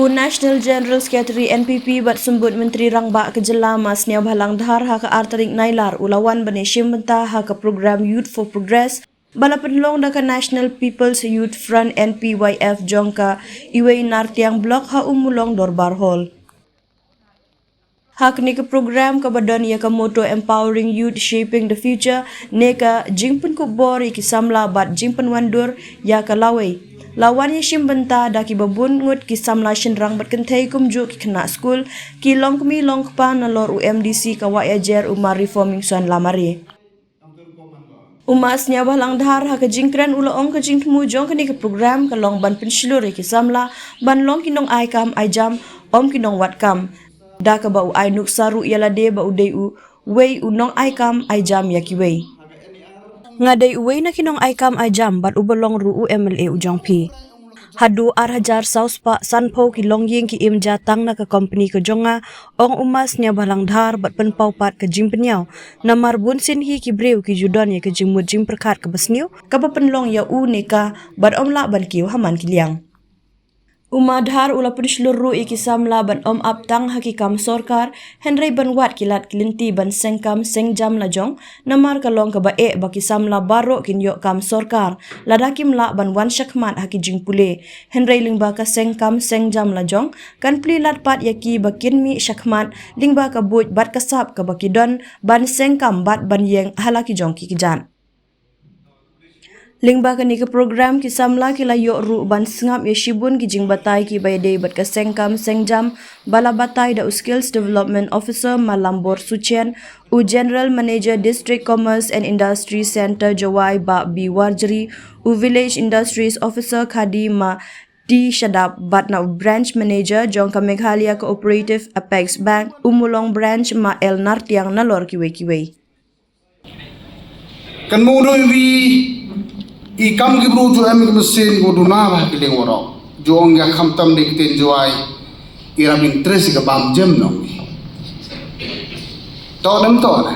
National General Secretary NPP bersambut Menteri Rangbak Kejelama Sniawbhalang dhar haka artarik nailar ulawan bani shimbenta haka program Youth for Progress bala penlong daka National People's Youth Front NPYF jongka uwei nartiang blok ha umulong dorbar hall. Hak ni ke program ke badan ia ke moto Empowering Youth Shaping the Future neka jingpen kubor iki samla bat jingpen wandur ya ke lawai. Lawan yang shimbenta daki babun ngut ki samla shinrang bat kentai kumjuk ki kena skul ki long kemi long kpa nalor UMDC ka wa ajar umar reforming suan lamari. Umas Sniawbhalang dhar ha ka jingkran ula ong ka jingtmu jong kini ke program ka long ban pensilur ki samla ban long kinong aikam aijam om kinong watkam. Da ka ba u ai nuk saru yalade ba u dei u wei unong aikam aijam yakiwei. Ngadai uwei na kinong aikam ajam bat ubalong ru MLA ujong pi. Hadu arhajar sauspa sanpo ki longiing ki im jatang na ka company ke jonga ong umas Sniawbhalang dhar bat penpaupat ke jing penyaw namar bun sin hi ki breu ki judon ya ke jingmut jing perkat ke besniu ka penlong ya u neka bat omla ban kiu haman kiliang. Umadhar ula penseluruh iki samla ban om aptang hakikam sorkar Henry ban wat kilat kelinti ban sengkam sengjam lajong namar kalong ka bae baki samla baro kinyok kam sorkar ladakim la ban wan syakmat haki jing pule Henry lingba ka sengkam sengjam lajong kan pli lat pat yaki bakin mi syakmat lingba ka buj bat kasap ka baki don ban sengkam bat ban yeng halaki jong ki kijan. Lingba kani ke program ki samla ki layok ru ban sengap ya shibun ki jing batai ki bayade bat ka sengkam sengjam bala batai da skills development officer Malambor Sucian u general manager district commerce and industry center Jawai ba bi warjeri u village industries officer Khadi ma di Shadap batna branch manager jongka Meghalaya cooperative apex bank umulong branch ma el nartiang nalor kiwe kan mudoi wi ikam ki bru jo em mesin ko duna ba ki leng woro jo ongya khamtam de kiten joai iram interest ka bam jem no to dam to na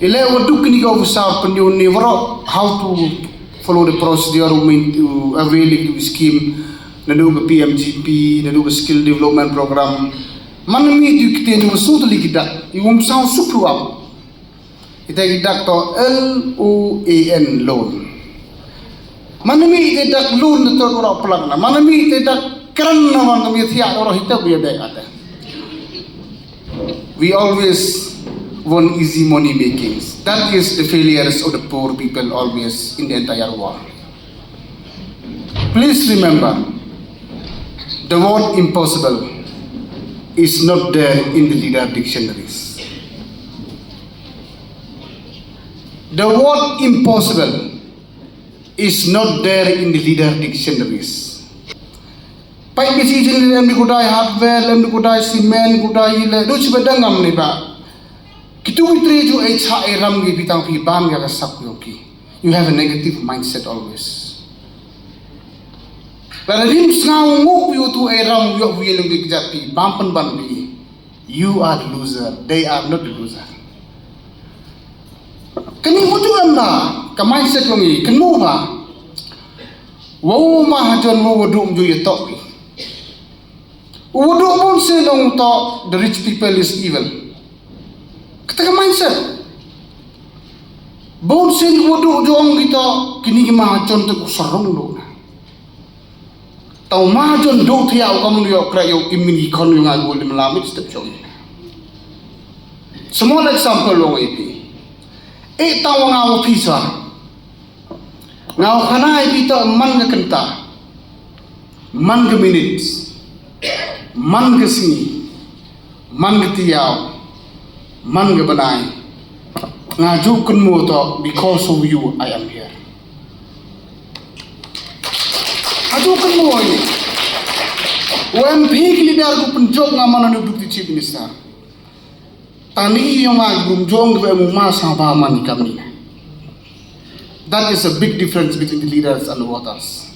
ile wadu kini ko sa penyu ni woro how to follow the procedure to avail the scheme nadu ka PMGP nadu ka skill development program manami tu kiten jo su to likida ium sa supru am ita gidak to LOAN loan manami tidak loan itu orang pelang na manami tidak keren na manami tiap orang hitam dia ada. We always want easy money makings. That is the failures of the poor people always in the entire world. Please remember, the word impossible is not there in the leader dictionaries. The word impossible is not there in the leader dictionaries. Pai bisi jil em di kudai hardware, em di kudai cement, kudai le, do coba dangam ni ba. Kitu itri ju cha eram gi bitang pi bam ya kasak yoki. You have a negative mindset always. But rim snau nguk you to eram yo wi lung gi japi bam pen ban bi. You are the loser. They are not the loser. Kani mujuan ba? Kamai set longi kenu ba wo ma hajon wo wudum ju yetok wudum pun se dong to the rich people is evil kata mindset bon se wudum jong kita kini ma hajon tu sarong do tau ma hajon do thiau kamu yo krayo imini kon yo ngagul melamit step jong small example long ipi tau ngau pisa ngau khana ipita man ga kenta man ga minutes man ga sini man ga tiaw man ga banai ngaju kun mo to because of you I am here aju kun mo ni when big leader ku penjok ngaman anu deputy chief minister tani yang agum jong be mu ma sa ba man kami. That is a big difference between the leaders and the voters.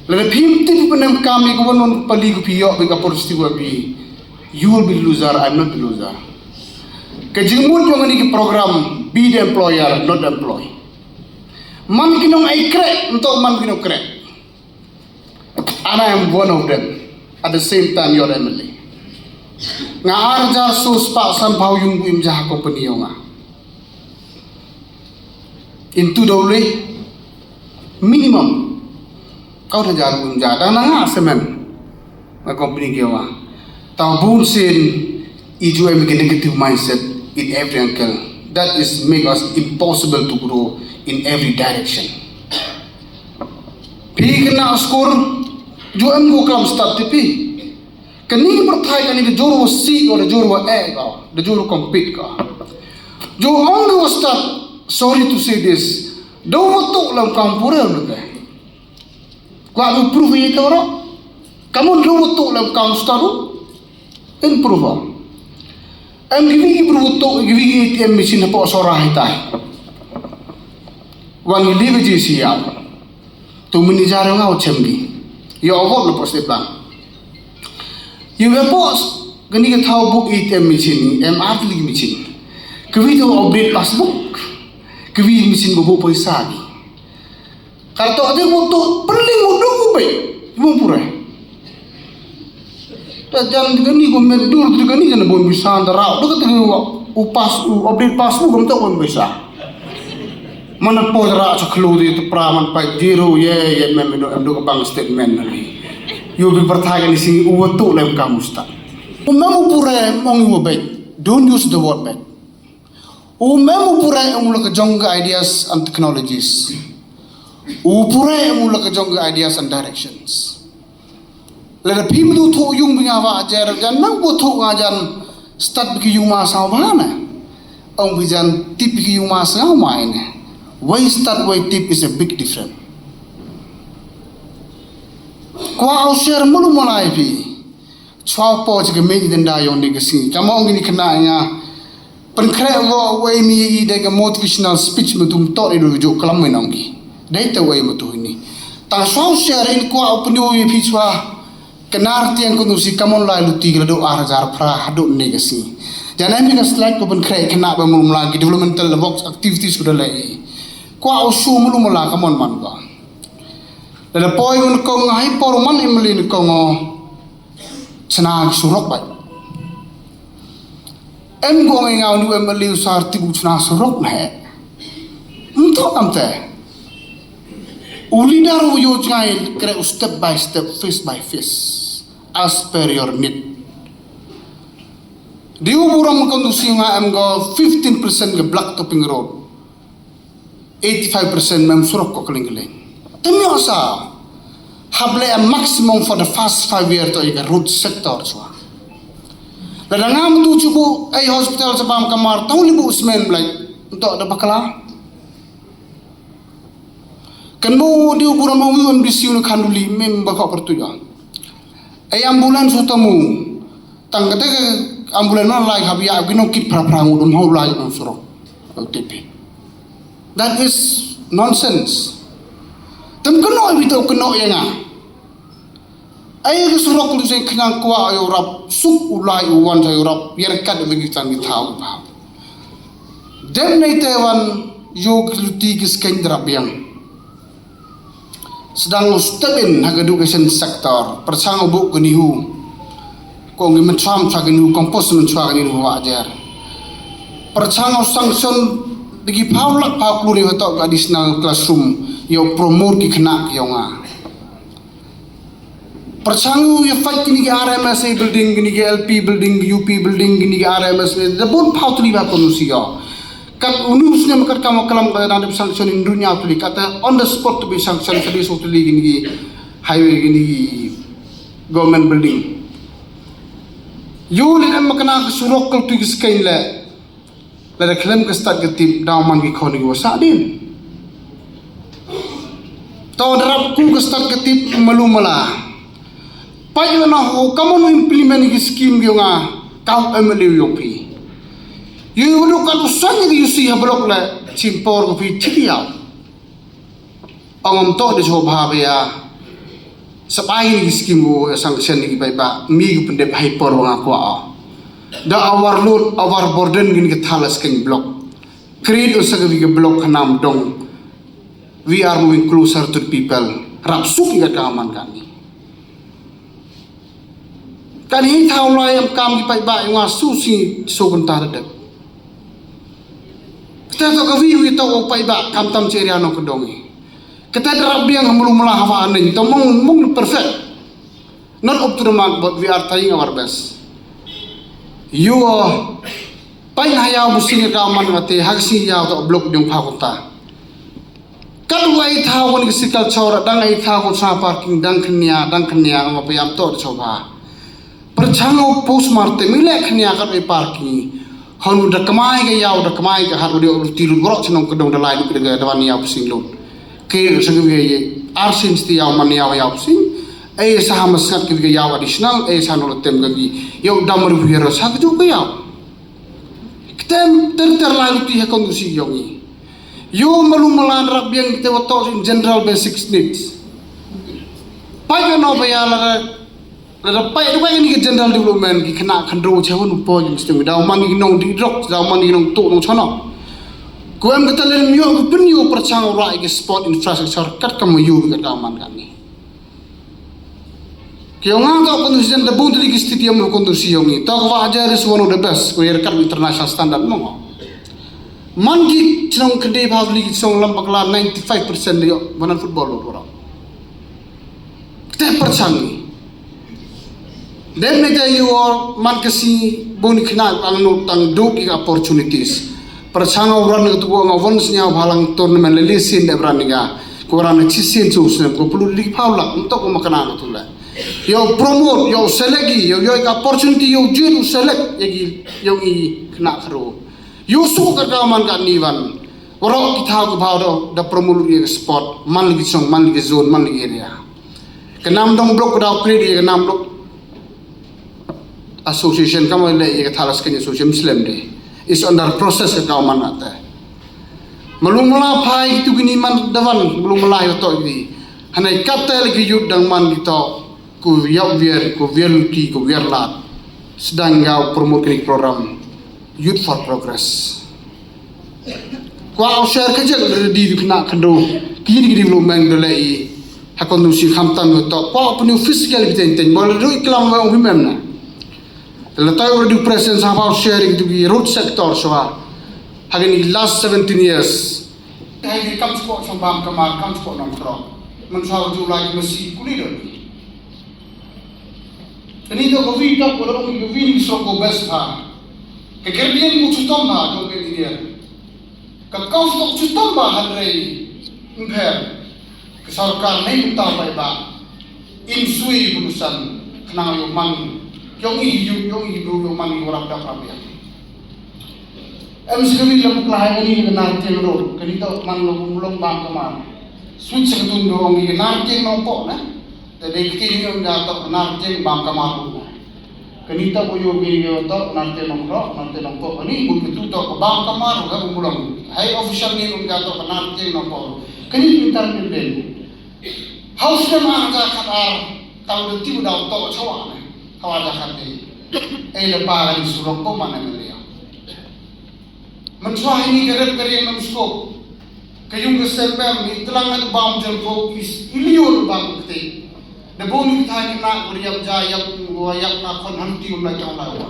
Lalu pimti penam kami kawan pali kupiyo bega peristiwa bi. You will be the loser. I'm not the loser. Kejengmun jangan ini program be the employer, not the employee. Man kinong ay krek untuk man kinong krek. and I am one of them. At the same time, your MLA. Nga arjar sus pak sampau yung im jaha company nga. Into dole minimum kau dah jaga im jaha dan nga semen nga company nga. Tau bun sin iju em negative mindset in every angle. That is make us impossible to grow in every direction. Pi kena skor jo em go kam start tipi. Kani berthai kani de joro si or de joro e ka, de joro compete ka. Jo ong do start, sorry to say this, do watuk lam kampura lu ke. Kwa lu prove ye ka ro. Kamu do watuk lam kam start improve. Em givi watuk givi ATM machine po sorah hitai. Wan live je si ya. Tu meni jaro ngau chemgi. Yo avot lu poste bang. You have boss, gani ka thao book ATM machine, MR machine. Kavi to update passbook, kavi machine bobo paisa ni. Kartu ada foto perling mudah ubai, ibu pura. Jangan gani ko mendur tu gani kan bon bisa darau. Dekat tu upas update passbook kamu tak bon bisa. Mana po darau caklu di tu praman pai zero ye memang endo bank statement ni. You be bertanya di sini uwatu lem kamu sta. Umemu pura mong uwei. Don't use the word bad. Umemu pura umula ke jongga ideas and technologies. Upura umula ke jongga ideas and directions. Lada people tu thok yung bingawa ajar jan mang bo thok ngajan start bigi yung masa bana. Ong bijan tip bigi yung masa main. Why start why tip is a big difference. Kwa au share mulu malai pi chwa po je me den da yon de gasi kama ong ni kana nga pen kre wo we mi i de ga motivational speech mutum to ri jo kalam me nongi dai te we mutu ni ta so share in kwa opini wi pi chwa kenar tiang ko si kamon lai lu ti do ar jar pra hado ne gasi janai mi ga slide ko pen kre kana ba mulu lagi developmental works activities ko lai kwa au su mulu mala kamon man ba. Lada poi un kong ngai poroman emeli ni kong senang surok bai. Em go ngai ngau nu emeli usar tibu senang surok nahe. Untuk amte. Ulidar uyo jangai kere step by step, face by face, as per your need. Di uburam kondusi nga em go 15% ke black topping road, 85% mem surok ko keling-keling. Temi asa hable a maximum for the first 5 years to a road sector chwa. Lada ngam tu cubu ai hospital sebam kamar tahu libu usmen like untuk ada bakala. Kenmu di ubura mau wi bisiu na khanduli mem bakau pertuya. Ai ambulans utamu tang kata ambulans na lai habia gino kit pra ngudum hau lai on suro. OTP. That is nonsense. Tem keno bito keno yenga. Ai surok lu sen kena kwa Europe suk ulai uwan sa Europe yer kad bagi tan thau ba. Dem nei Taiwan yog luti kis kendra biang. Sedang ustabin hag education sector persang ubuk genihu. Ko ngi mencham sa genihu kompos menchwa genihu wajar. Persang sanction digi paulak pakluri watok additional classroom yo promote ki kena yo nga. Persangu ya fight kini ke RMS building kini ke LP building UP building kini ke RMS the bon pautli ba konusia. Kat unusnya makat kamu kalam ka na sanction in dunia tuli kata on the spot to be sanction sa diso tuli kini ke highway kini government building. Yo le makana ka surok kal tu giskain le. La klaim ka start ka tip daw man ki khoni go sa din. Tahu darab ku kestat ketip malumala. Payo na ho kamu no implement ki scheme yo nga kau emeli yo pi. Yo lu kalau sanya ki si hablok la chimpor ko pi chiya. Angom to de so bhabe ya. Sabai ki scheme go sanction ki bai ba mi ku pende bai por nga kwa. Da overload overburden gin ki thalas king block. Create usag ki block nam dong. We are moving closer to the people. Rapsuk ingat keaman kami. kan hi thau lai am kam ki pai ba nga su si so kan ta de kita to ka vi to o pai ba kam tam che ria no ko dong kita rabiang hamulu mala hawa anin to mong perfect, not up to the mark, but we are trying our best. You pai hayao busing ka man ngate hagsi yaw to block yung phakunta kan wai thau ni sikal chora dang ai thau sa parking dang khnia ma payam to choba perchango postmortem mile khnia ka ai parking honu da kamai ga yaw da kamai ga har audio tilu bro chnong ko dong da lai du ga dawani yaw busing lo ke sang ge arsin sti yaw man yaw busing ai sa hamasat ke ga yaw additional ai sa no tem ga gi yaw damar huira sa ju ga yaw tem terlalu ti kondusi yongi yo malu malan rabiang kita wato in general basic needs pai ka no bayala la pai du ni general development ki khana khandro chawon po yim stem daw man ni nong di drop daw man ni nong to nong chono ko am ka talen myo ko penyo perchang ra ki sport infrastructure kat kam yu ka daw man kan ni kyo nga to kondusi da bundli ki stiti am kondusi yongi to ko ajar is one of the best ko yer kat international standard mo man ki chong kende bhavli ki chong lam bakla 95% yo banan football lo ro te perchang then me you or man kasi boni khna ang no tang do ki opportunities perchang ran to go ngawon Sniawbhalang tournament le sin de braniga ko ran chi sin chu sem ko pulu li phawla to ko makana to la yo promote yo selegi yo opportunity yo jeru select yegi yo i khna khro yo su ka man ka niwan waro ki tha ko bhaw da promote ye sport man li song man li zone man li area ka nam dong block da create ye nam block association kam le ye thalas ke association muslim de is under process ka man ata malumla phai tu gini man dawan malumla yo to gi hanai katel gi yud dang man gi to ku yaw vier ku ki ku vier lat sedang gau promote program Youth for Progress. Kwa share kerja di kena kendo kini development dolai hakon nusi khamtan to kwa penu fiscal bitenten bol ru iklam wa women na letai ur di presence about sharing to the road sector so hagani last 17 years hai kam sport from bam kamar kam sport nom kro man saw ju like masi kuli do ini to covid to ko ro ni so ko best ha kekerdian mu chutom ba jo ke dia ka kau stok chutom ba hanrei impher ke sarkar nei muta bai ba in sui bunusan kena yo man yong i do man orang da prabya em sekali lam klai ni na tel ro kani to man lo mulong bang kamar switch ke tun do ngi na tel no po na te de ki ni ga to na tel bang kamar kanita ko yo bi yo to nante nong po ani bu tu to bang kamar ga umulang hai official ni ga to nante nong po kani pintar ni den house na ma ga khatar taw de ti daw to chawa ne kawa da khate ai le pa ga surok ko mana me ya man chwa ni ga rep kare nam sko kayung ga selbam ni tlang at bam jel ko is ilior ba ko te de boni tha ni na ko yap ja yap yap na kon hanti um la chaw la wa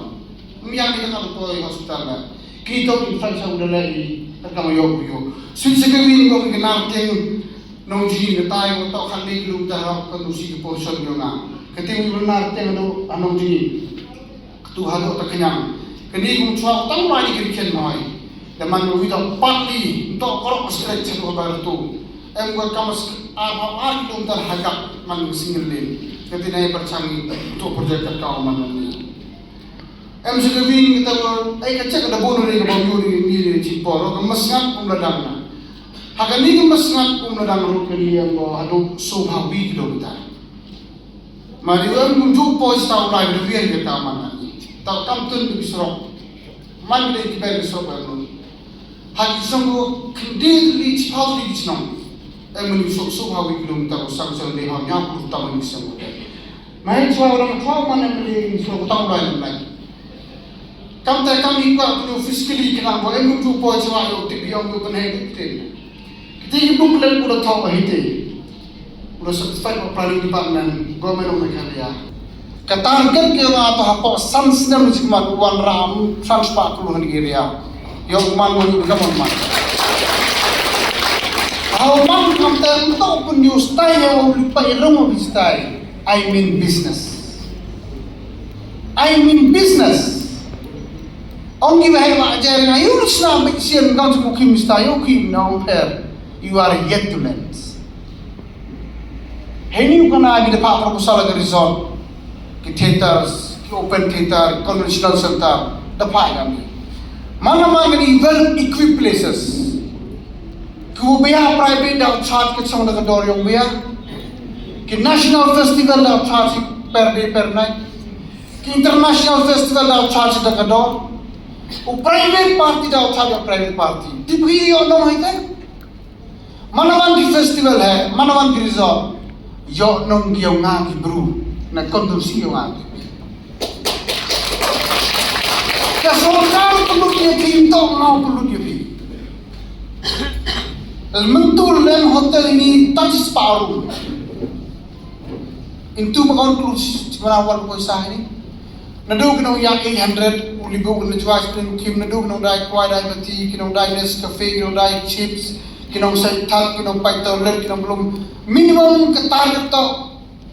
yang kita kan to hospital la ki to infection de la i ka ma yo sin se ke win ko ke na teng no ji ke tai ko to khan ni lu ta ra ko tu si ke portion yo na ke te wi na teng do anong ji tu ha do ta kanyang ke ni kum chwa tang ma ni ke chen mai de man wi to patli to ko scratch chen ko ba tu em ko kamas a dum tar haka man single lane kati na perchangi to project ka man ni em se vin kita ai ka check da bono ni ba yuri ni ci poro ka masngat um la dang na haka ni ka masngat um la dang ro ke ni ang adu so ha wi kilometer mari am kum ju po sta la de vi ka man ni ta kam tun bi sro man de ki be sro ba no ha ki songo kinde li ci pa li ci no em ni so ha wi kilometer sang sang de ha nya ku ta man ni sang mai chwa orang chwa man ni so ta la ni kam ta kam ikwa ko physically kana bo em tu po chwa yo ti biong ko banai dikte ti book lan ko ta ba hite udah satisfied with planning department government of Meghalaya Katarget ke orang atau apa sans nem cuma uang ram sans pak keluar Nigeria. Yang man juga man. How man kamta untuk pun you stay yang lupa ilmu stay. I mean business. Ông give hai mak ajar dengan you Islam beksian kau cukup kim stay you kim now pair. You are yet to learn. Henny you kena lagi dapat proposal lagi result. Ke theaters, ke open theater, conventional center, dapat kami. Mana-mana ni well-equipped places. Ke biar private dah charge ke sama dengan dor yang biar. Ke national festival dah charge per day per night. Ke international festival dah charge dengan dor. Private party dah charge private party. Diberi yang nom itu. Mana-mana di festival hai, mana-mana di resort. Yok nom giong ngaki bro. Na kondusi yung atin. Kasolkan perlu dia pintu mau perlu dia pi. Mentul dalam hotel ini touch separuh. Itu bakal perlu merawat kuasa ini. Nado kena yang 800 libu kena jual spring kim nado kena dai kuai dai mati kena dai Nescafe kena dai chips kena sai tat kena pai toilet kena belum minimum ke target to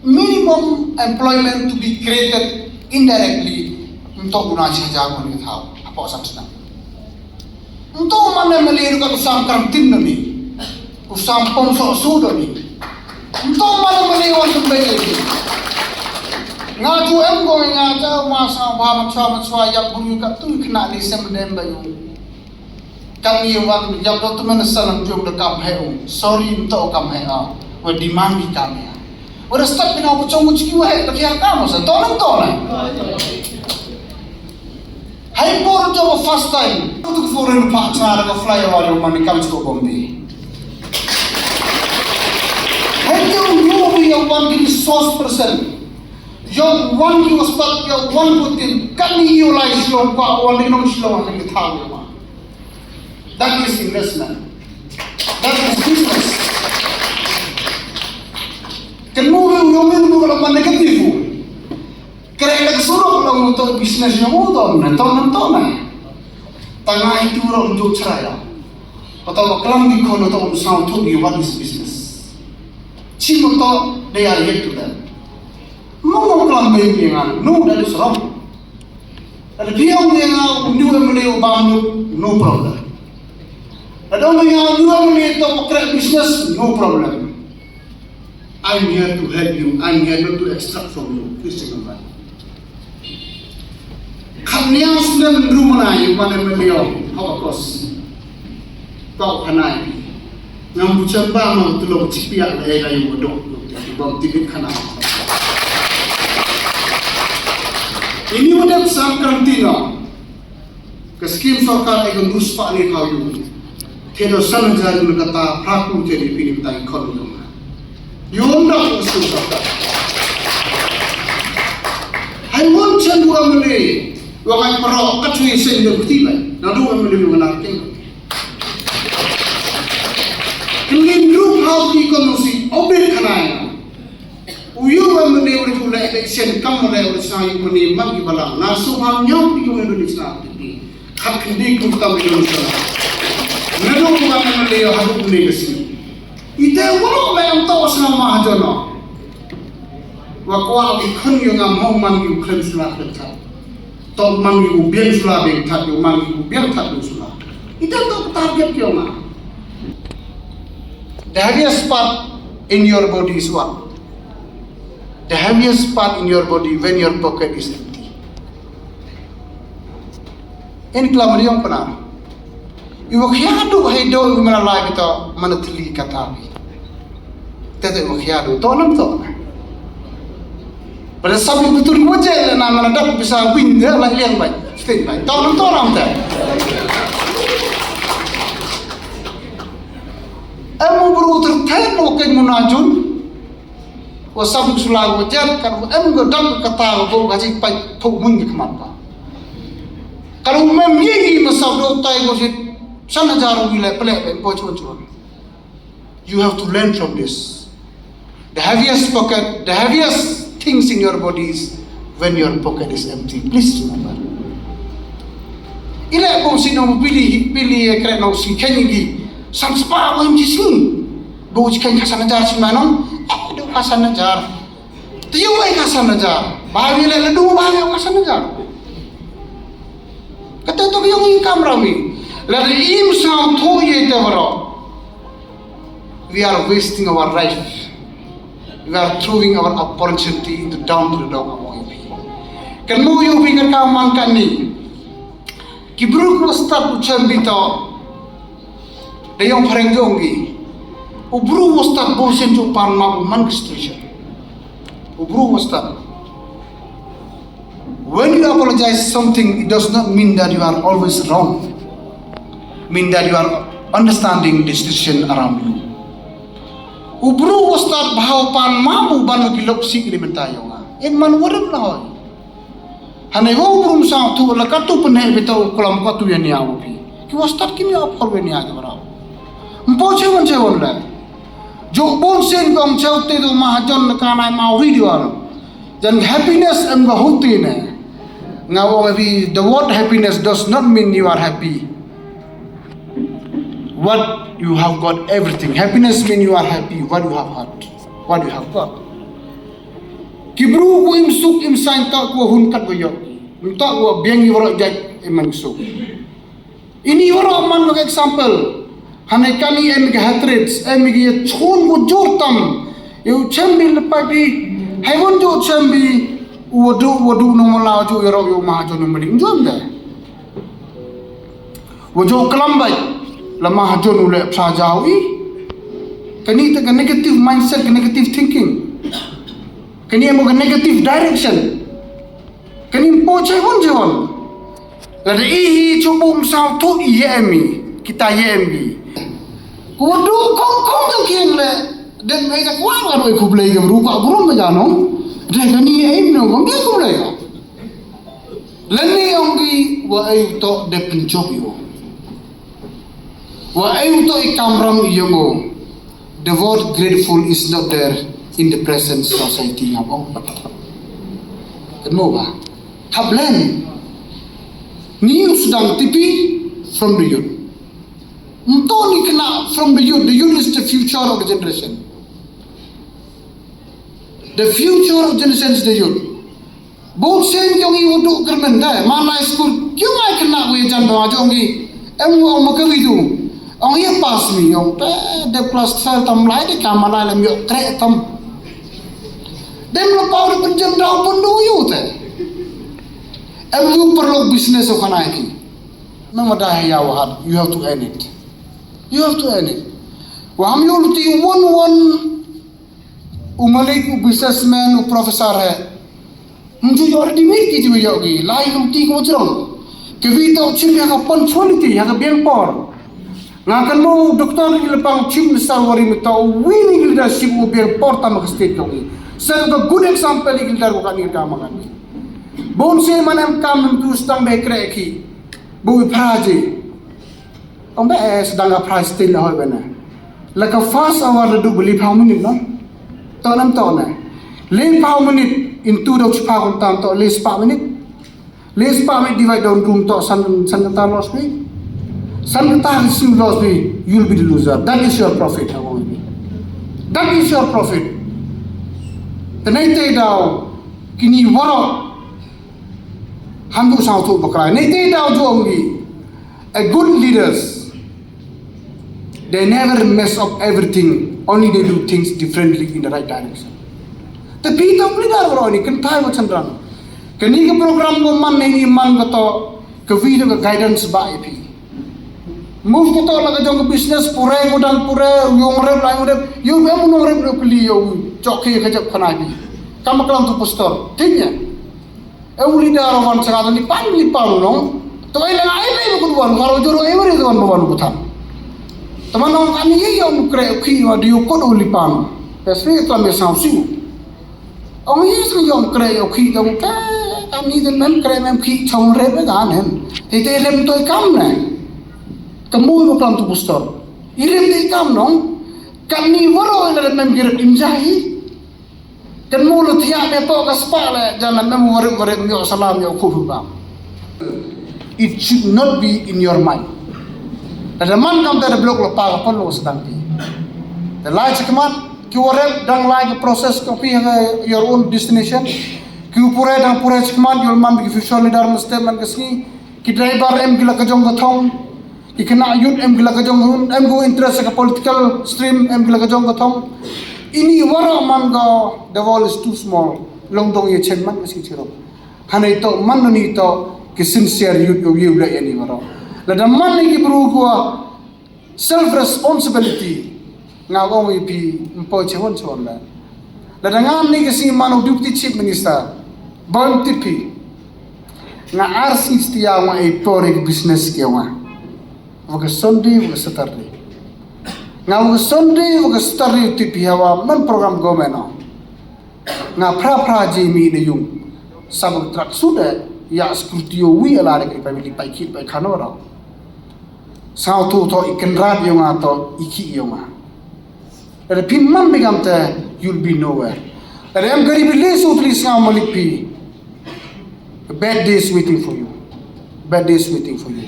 minimum employment to be created indirectly untuk guna sahaja pun kita tahu apa asam senang. Untuk mana melihat usam kantin ni, usam pomsok sudah ni. Untuk mana melihat kembali ni. Ngaju emgo ngaju masa bahamat suai yang bunyi kat tu kena ni semedem bayu. Kami yang jam tu mana salam jom dekam heu. Sorry untuk kam heu. We demand kami. Orang start dengan apa cuma ciki wahai bagi kamu sah tolong. Hai pun coba first time untuk foreign pak cara ke flyover yang mana kami cukup Bombay. Hai tu yang one di source person, yang one di waspat yang one putin kami utilize yang pak one di non slow yang kita tahu mah. That is investment. That is business. Kemudian yang kalau negatif, kerana kesuruh kalau untuk bisnes yang mudah, nonton, tengah itu orang untuk cerai, atau kelam di kono atau usaha untuk di what is business, cuma tu they are yet to learn. Mau kelam bayian, no dari serong, ada dia yang dua melihat bangun, no problem. Ada orang yang dua melihat pekerjaan bisnes, no problem. I'm here to help you. I'm here not to extract from you. Please take a breath. Kami yang sudah rumah ni, mana beliau, apa kos? Kau kanai, ngam bukan bang, tu lo cipiak lagi lagi bodoh, bang tibik kanai. Ini udah sam karantina. Keskim sarkar ikut ruspa ni kau you. Tiada sana jadi kata praku jadi pilih tak ikut. Yung dah susah. Hai muncul dua mili, wakai perok kacui sendiri bukti baik. Nah dua mili yang menarik. Kemudian grup hal di kondisi obek kanai. Uyu mili oleh pula election kamu oleh saya mili magi balang. Nasuham nyam di Indonesia ini. Hak ini kita Indonesia. Nado bukan mili harus mili kesini. Ite wala yang tahu sama mahajono. Wakwa ikun yang ngam man yu klen sulah betat. Tok man yu biang sulah betat yu man yu biang tat yu sulah. Ite tu target kyo ma. The heaviest part in your body is what? The heaviest part in your body when your pocket is empty. Ini kelam dia pernah. Iwak hiadu hidu mana lagi tu mana teli kata ni. Tete iwak hiadu tu nam tu. Pada sabi betul wajah nak mana dah bisa pindah lah liang baik. Sting baik. Tu nam tu. Emu baru tertain wakil munajun. Wasab sulah wajah kan emu godam kata baru kasih baik tu mungi kemana. Kalau memilih masabdo tay gosit. Sana jarum gila pelak pocon. You have to learn from this. The heaviest pocket, the heaviest things in your body is when your pocket is empty. Please remember. Ila kung sino pilih kerana nak si kenyi san sepa orang jisin. Bau jikan kasan ajar si manom, do kasan ajar. Tiyo ay kasan ajar. Bahawi le ledu bahawi kasan ajar. Kata tu yung kamera mi. Lari im sang to ye tawaro. We are wasting our life. We are throwing our opportunity into down to the dog. Kan mo yung pingat kaman kani. Kibruk mo start ucap bito. Dayong parenggonggi. Ubru mo start bosen jo pan ma man station. Ubru mo start. When you apologize something, it does not mean that you are always wrong. Mean that you are understanding the situation around you. Ubru mo start bahaw pan ma ban kilop sig limentayo nga. In man waram na hoy. Hanay ho ubru sa tu la katu penhe bitaw kolam katu yan yawo pi. Ki was start kimi apol wen ya gamaraw. Mpo chewon chewon la. Jo bon sen gom chewte do mahajon na kanay ma video ano. Jan happiness am ga huti ne. Ngawo maybe the word happiness does not mean you are happy. What you have got everything. Happiness means you are happy. What you have had, what you have got. Kibru ko im suk im sain ta ko hun kat boyo. Minta ko biang yoro jaj imang suk. Ini yoro man mag example. Hanay kami em ga hatreds em ga chon ko jortam. Eu chambi lepagi haiwon jo chambi wadu no mala jo yoro yo ma jo no mari njom da. Wajo kelambai lama hajon ule psa jawi. Kani ta negative mindset, negative thinking. Kani mo negative direction. Kani po chewon chewon. Lada ihi chubum sao tu emi kita yemi. Kudu kong kian le dan mai ka kwa kan oi kublai ga rupa burum ma jano. Dan kani em no gom dia kublai ga. Lani ongi wa ai to de pinchop yo. Wa ai to ikamram yo. The word grateful is not there in the present society of all. Kenapa? Tablen. Ni sedang tipi from the youth. Entah ni kena from the youth. The youth is the future of the generation. The future of generation is the youth. Bosen yang ibu duk kermen dah. Mana school? Kau mai kena kau jangan baca ongi. Emu makawi tu. Ông ấy pass mi ông de plus sel tam lai de kamala lam yo kre tam dem lo power penjam daw pun do yo te em you perlu business of kana ki no mada ya wa you have to earn it, you have to earn it. Wa ham yo luti one umalik businessman u professor hai mujhe already made ki jiwe yogi lai luti ko chron ke vi to chim ya ka pan choli ya ka biang por. Ngakan mo doktor ni lepang chief minister wari mita winning leadership mo biar porta mag state yogi. Set a good example ni leader ko kanir ka makan. Bon se manam kam tu stang be kreki. Bu praje. Om be sedang ga price still hoy bana. Laka fast hour du beli how minute no? Tonam tona. Le how minute in 2 dok pa kon tam to le spa minute. Le spa minute divide down room to san ta loss me. Sometimes you lost me, you will be the loser. That is your profit. That is your profit. Tenai daw kini waro handu sao tu bakrai. Nei daw jo ongi. A good leaders, they never mess up everything. Only they do things differently in the right direction. The people leader waro ni kan thai macam rang. Kini ke program ko man nei man kato ke video ke guidance ba ipi. Move ko to laga jong business pure godang pure yung rep lai rep yung em no rep no kli yo chokhe khajap khana bi kam kalam to pastor thinya e leader wan saga ni pan no to ai lai ko wan karo joro every wan wan butan teman nong kan ye yo kre khi wa dio ko do lipan pesri to me sausi ong ye sa yo kre yo khi dong ka kami den mem kre mem khi chong rep ga nen te lem to kam ne kamu mo plan tu pastor irem de kam nong kami waro ila mem girat imjahi kan mulut tiap dia tok kaspa le jangan memu warik yo salam yo kuhubam. It should not be in your mind. Ada man kam tada blok lo pa pon lo sedang pi. The light kemat ki warep dang lai proses kopi your own destination. Ki pura dang pura kemat your man bi official leader statement kesni ki driver em gila kajong gathong ki kena yun em gila kajong hun em go interest ka political stream em gila kajong gathong. Ini wara man go the wall is too small. Long dong ye chen man meski chiro. Hanai to man ni to ki sincere you la yani wara. Lada man ni bro ko self responsibility ngawong ipi mpo chewon chewon la. Lada ngam ni kasi manu deputy chief minister bon tipi nga arsi stia wa e pore business ke wa. Waka Sunday waka Saturday. Nga waka Sunday waka Saturday tipi hawa man program gomeno. Nga pra jemi ne yung sabag trak sudah ya sekuritiyo wi ala de family pai kit pai khanora. Sao tu to ikan rad yung ato iki yung a. Ada pin man begam te you'll be nowhere. Ada am gari bile so please nga malipi. Bad days waiting for you. Bad days waiting for you.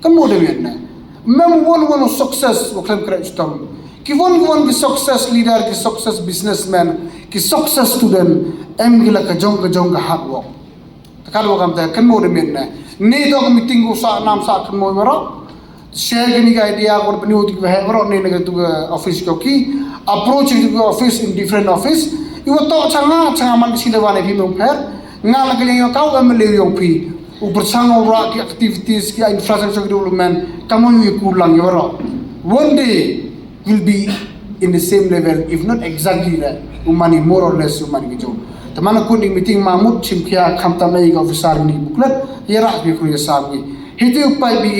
Kamu de na. Mem one success wo claim credit stom. Ki one ki success leader ki success businessman ki success student em gila ka jong ka hard work. Takal wo kam te kamu de na. Ni do meeting ko sa nam sa kan mo maro. Share gini ka idea ko pani utik ba hero ne naga tu office ko ki approach to office in different office iwo to changa man sila wane bi mo per nga lagi yo kau am le yo pi upar changa ra ki activities ki infrastructure development kamu yu kulang yo ro one day will be in the same level if not exactly that umani more or less umani jo teman ko ni meeting mamut chimkia khamta mai ga officer ni buklat yara bi ko yasami hitu pai bi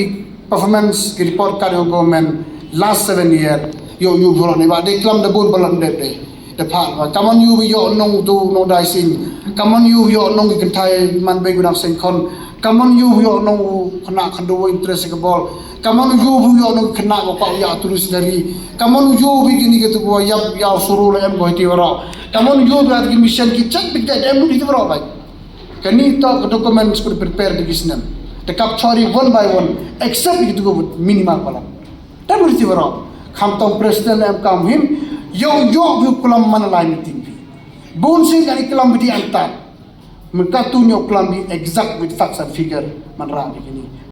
performance ki report kar yo government last 7 year yo bro ne ba de klam de bun balan de phat wa kamon yu yo nong tu no dai sing kamon yu yo nong ki thai man be gunam sing kon kamon yu yo nong khana khando interest ke bol kamon yu yo nong khana ko pa ya turus dari kamon yu bi gini ke tu ko yap ya suru le em ko ti wara kamon yu ba ki mission ki check big that em ni ti wara bai kani to documents ko prepare di kisnam the capture one by one except itu go minimal pala dan berarti waro khamtong president am kam him yo bu kulam man lai meeting bon sing ani kulam bi antar mereka tunjuk kulam bi exact with facts and figure man ra begini